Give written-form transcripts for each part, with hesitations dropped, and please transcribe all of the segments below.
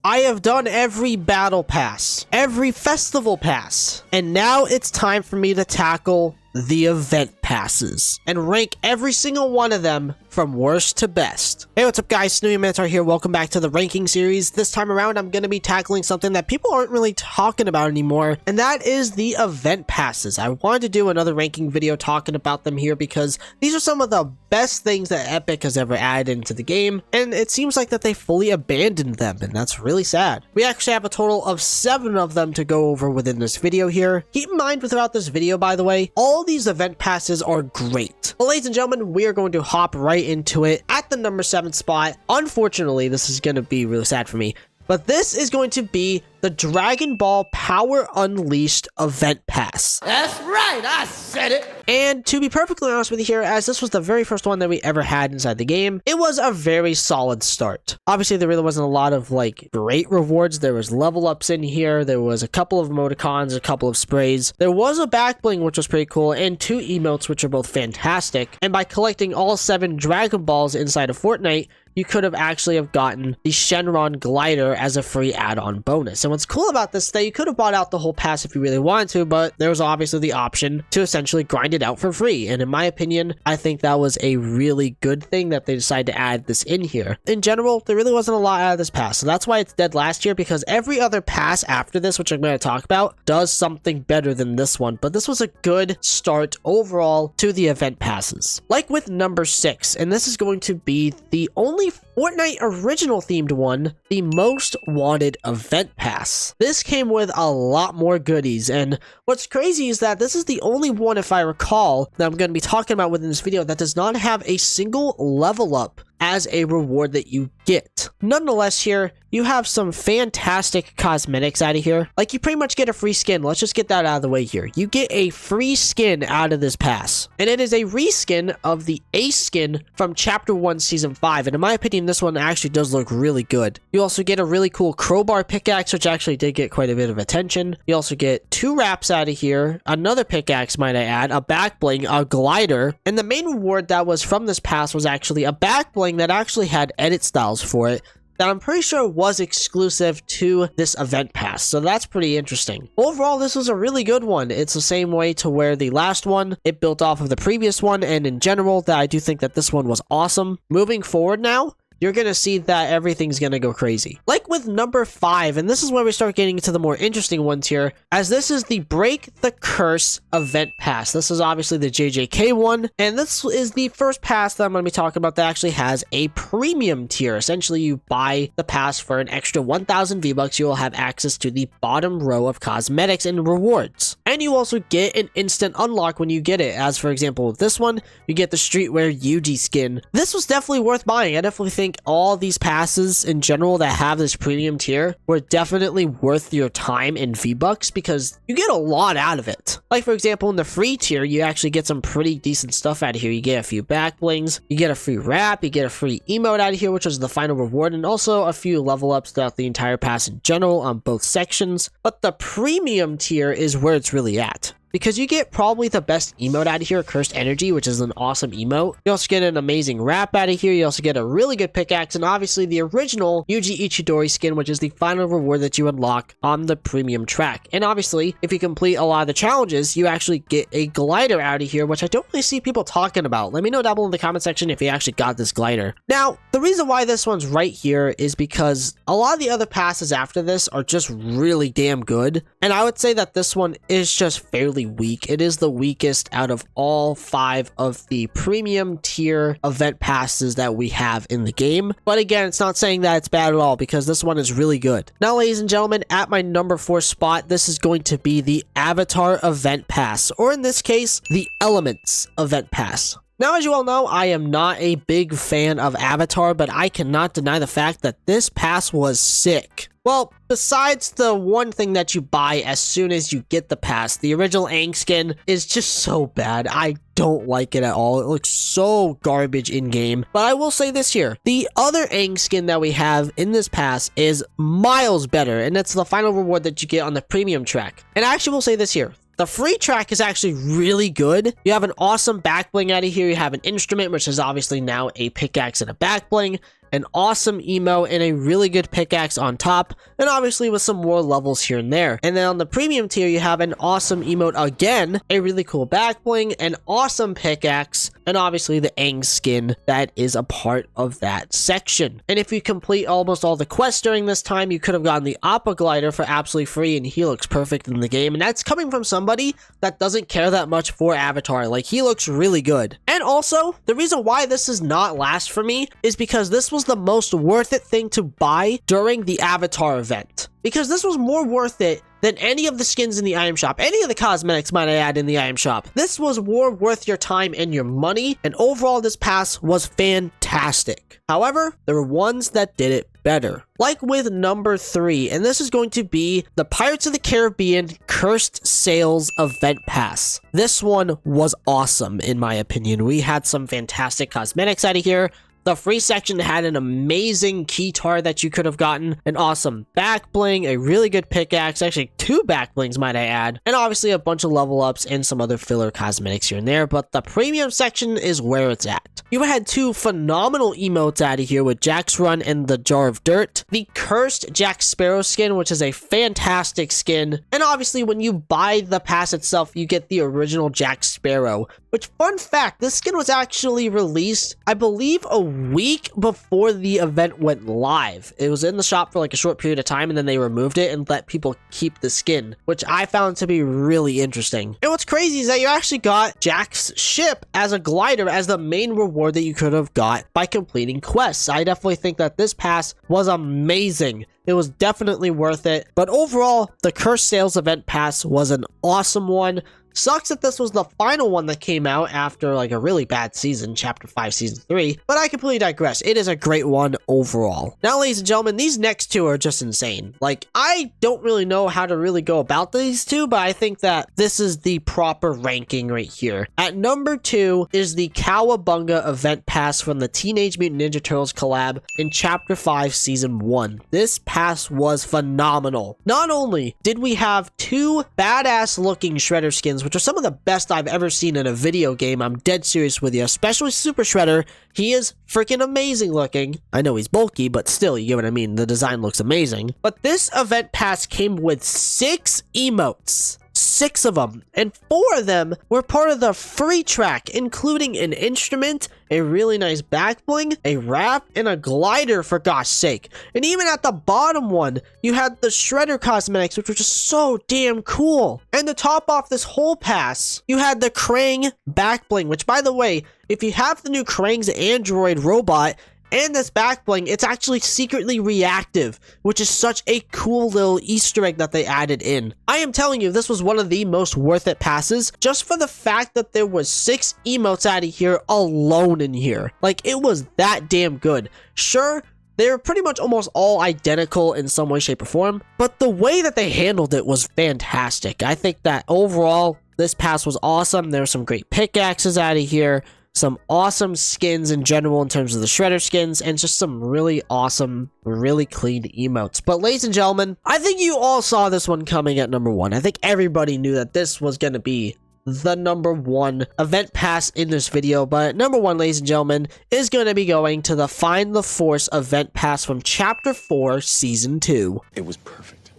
I have done every battle pass, every festival pass, and now it's time for me to tackle the event passes and rank every single one of them from worst to best. Hey, what's up guys, Snowy Minotaur here. Welcome back to the ranking series. This time around, I'm going to be tackling something that people aren't really talking about anymore, and that is the event passes. I wanted to do another ranking video talking about them here because these are some of the best things that Epic has ever added into the game, and it seems like that they fully abandoned them, and that's really sad. We actually have a total of 7 of them to go over within this video here. Keep in mind throughout this video, by the way, all these event passes are great. Well, ladies and gentlemen, we are going to hop right into it at the number 7 spot. Unfortunately, this is going to be really sad for me, but this is going to be the Dragon Ball Power Unleashed event pass. That's right, I said it. And to be perfectly honest with you here, as this was the very first one that we ever had inside the game, it was a very solid start. Obviously, there really wasn't a lot of great rewards. There was level ups in here. There was a couple of emoticons, a couple of sprays. There was a back bling, which was pretty cool, and 2 emotes, which are both fantastic. And by collecting all 7 Dragon Balls inside of Fortnite, you could have actually have gotten the Shenron glider as a free add-on bonus. And what's cool about this is that you could have bought out the whole pass if you really wanted to, but there was obviously the option to essentially grind it out for free. And in my opinion, I think that was a really good thing that they decided to add this in here. In general, there really wasn't a lot out of this pass, so that's why it's dead last year, because every other pass after this, which I'm going to talk about, does something better than this one. But this was a good start overall to the event passes. Like with number 6, and this is going to be the only Fortnite original themed one, the Most Wanted event pass. This came with a lot more goodies, and what's crazy is that this is the only one, if I recall, that I'm going to be talking about within this video that does not have a single level up as a reward that you get. Nonetheless, here you have some fantastic cosmetics out of here. Like, you pretty much get a free skin. Let's just get that out of the way here. You get a free skin out of this pass, and it is a reskin of the Ace skin from Chapter 1 Season 5, and in my opinion, this one actually does look really good. You also get a really cool crowbar pickaxe, which actually did get quite a bit of attention. You also get 2 wraps out of here, another pickaxe, might I add, a back bling, a glider, and the main reward that was from this pass was actually a back bling that actually had edit styles for it that I'm pretty sure was exclusive to this event pass, so that's pretty interesting. Overall, this was a really good one. It's the same way to where the last one, it built off of the previous one, and in general, that I do think that this one was awesome. Moving forward now, you're going to see that everything's going to go crazy. Like with number 5, and this is where we start getting into the more interesting ones here, as this is the Break the Curse event pass. This is obviously the JJK one, and this is the first pass that I'm going to be talking about that actually has a premium tier. Essentially, you buy the pass for an extra 1,000 V-Bucks, you will have access to the bottom row of cosmetics and rewards. And you also get an instant unlock when you get it, as for example with this one, you get the Streetwear Yuji skin. This was definitely worth buying. I definitely think all these passes in general that have this premium tier were definitely worth your time in V-Bucks because you get a lot out of it. Like for example, in the free tier, you actually get some pretty decent stuff out of here. You get a few back blings, you get a free wrap, you get a free emote out of here, which is the final reward, and also a few level ups throughout the entire pass in general on both sections. But the premium tier is where it's really at, because you get probably the best emote out of here, Cursed Energy, which is an awesome emote. You also get an amazing wrap out of here. You also get a really good pickaxe, and obviously the original Yuji Ichidori skin, which is the final reward that you unlock on the premium track. And obviously, if you complete a lot of the challenges, you actually get a glider out of here, which I don't really see people talking about. Let me know down below in the comment section if you actually got this glider. Now, the reason why this one's right here is because a lot of the other passes after this are just really damn good, and I would say that this one is just fairly weak. It is the weakest out of all 5 of the premium tier event passes that we have in the game. But again, it's not saying that it's bad at all, because this one is really good. Now, ladies and gentlemen, at my number 4 spot, this is going to be the Avatar event pass, or in this case, the Elements event pass. Now, as you all know, I am not a big fan of Avatar, but I cannot deny the fact that this pass was sick. Well, besides the one thing that you buy as soon as you get the pass, the original Aang skin is just so bad. I don't like it at all. It looks so garbage in-game. But I will say this here, the other Aang skin that we have in this pass is miles better, and it's the final reward that you get on the premium track. And I actually will say this here, the free track is actually really good. You have an awesome back bling out of here. You have an instrument, which is obviously now a pickaxe and a back bling. an awesome emote, and a really good pickaxe on top, and obviously with some more levels here and there. And then on the premium tier, you have an awesome emote again, a really cool back bling, an awesome pickaxe, and obviously the Aang skin that is a part of that section. And if you complete almost all the quests during this time, you could have gotten the Appa glider for absolutely free, and he looks perfect in the game. And that's coming from somebody that doesn't care that much for Avatar. Like, he looks really good. And also, the reason why this is not last for me is because this was the most worth it thing to buy during the Avatar event. Because this was more worth it than any of the skins in the item shop, any of the cosmetics, might I add, in the item shop. This was more worth your time and your money, and overall this pass was fantastic. However, there were ones that did it better. Like with number 3, and this is going to be the Pirates of the Caribbean Cursed Sails Event Pass. This one was awesome, in my opinion. We had some fantastic cosmetics out of here. The free section had an amazing keytar that you could have gotten, an awesome back bling, a really good pickaxe, actually 2 back blings might I add, and obviously a bunch of level ups and some other filler cosmetics here and there, but the premium section is where it's at. You had 2 phenomenal emotes out of here with Jack's Run and the Jar of Dirt, the Cursed Jack Sparrow skin, which is a fantastic skin, and obviously when you buy the pass itself, you get the original Jack Sparrow, which, fun fact, this skin was actually released, I believe, a week before the event went live. It was in the shop for like a short period of time, and then they removed it and let people keep the skin, which I found to be really interesting. And what's crazy is that you actually got Jack's ship as a glider as the main reward that you could have got by completing quests. I definitely think that this pass was amazing. It was definitely worth it. But overall, the Cursed Sails Event Pass was an awesome one. Sucks that this was the final one that came out after like a really bad season, Chapter 5, Season 3, but I completely digress. It is a great one overall. Now, ladies and gentlemen, these next 2 are just insane. Like, I don't really know how to really go about these 2, but I think that this is the proper ranking right here. At number 2 is the Cowabunga Event Pass from the Teenage Mutant Ninja Turtles collab in Chapter 5, Season 1. This pass was phenomenal. Not only did we have 2 badass looking Shredder skins, which are some of the best I've ever seen in a video game. I'm dead serious with you, especially Super Shredder. He is freaking amazing looking. I know he's bulky, but still, you get what I mean. The design looks amazing. But this event pass came with 6 emotes. 6 of them, and 4 of them were part of the free track, including an instrument, a really nice back bling, a wrap, and a glider, for gosh sake. And even at the bottom one, you had the Shredder cosmetics, which were just so damn cool. And to top off this whole pass, you had the Krang back bling, which, by the way, if you have the new Krang's Android robot, and this back bling, it's actually secretly reactive, which is such a cool little Easter egg that they added in. I am telling you, this was one of the most worth it passes, just for the fact that there was 6 emotes out of here alone in here. Like, it was that damn good. Sure, they were pretty much almost all identical in some way, shape, or form, but the way that they handled it was fantastic. I think that overall, this pass was awesome. There were some great pickaxes out of here, some awesome skins in general in terms of the Shredder skins, and just some really awesome, really clean emotes. But ladies and gentlemen, I think you all saw this one coming at number 1. I think everybody knew that this was going to be the number 1 event pass in this video, but number 1, ladies and gentlemen, is going to be going to the Find the Force event pass from Chapter 4, Season 2. It was perfect.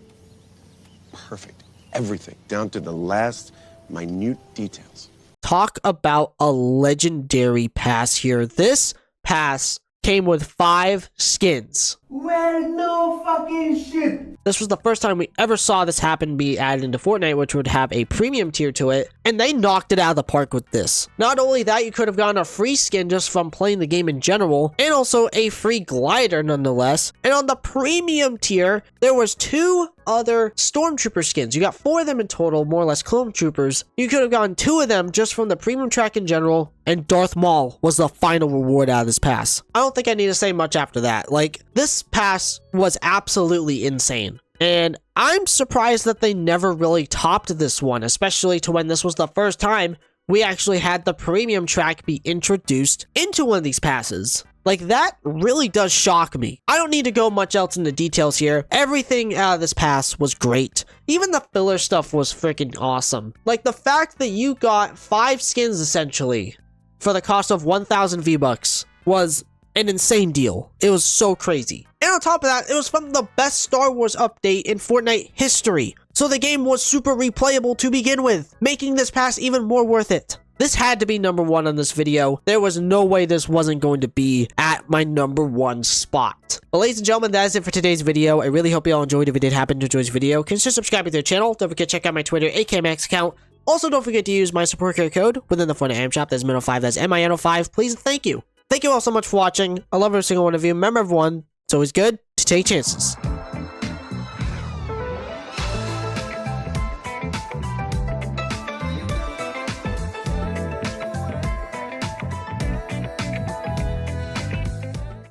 Perfect. Everything, down to the last minute details. Talk about a legendary pass here. This pass came with 5 skins. Well, no fucking shit. This was the first time we ever saw this happen be added into Fortnite, which would have a premium tier to it, and they knocked it out of the park with this. Not only that, you could have gotten a free skin just from playing the game in general, and also a free glider nonetheless. And on the premium tier, there was 2 other Stormtrooper skins. You got 4 of them in total, more or less clone troopers. You could have gotten 2 of them just from the premium track in general, and Darth Maul was the final reward out of this pass. I don't think I need to say much after that. Like, this pass was absolutely insane. And I'm surprised that they never really topped this one, especially to when this was the first time we actually had the premium track be introduced into one of these passes. Like, that really does shock me. I don't need to go much else into details here. Everything out of this pass was great. Even the filler stuff was freaking awesome. Like, the fact that you got 5 skins essentially for the cost of 1,000 V-Bucks was an insane deal. It was so crazy. And on top of that, it was from the best Star Wars update in Fortnite history. So the game was super replayable to begin with, making this pass even more worth it. This had to be number 1 on this video. There was no way this wasn't going to be at my number 1 spot. But ladies and gentlemen, that is it for today's video. I really hope you all enjoyed. If you did happen to enjoy this video, consider subscribing to the channel. Don't forget to check out my Twitter, AKMax account. Also, don't forget to use my support code within the Fortnite item shop. That's MINO5, that's MINO5. Please and thank you. Thank you all so much for watching. I love every single one of you. Remember everyone, it's always good to take chances.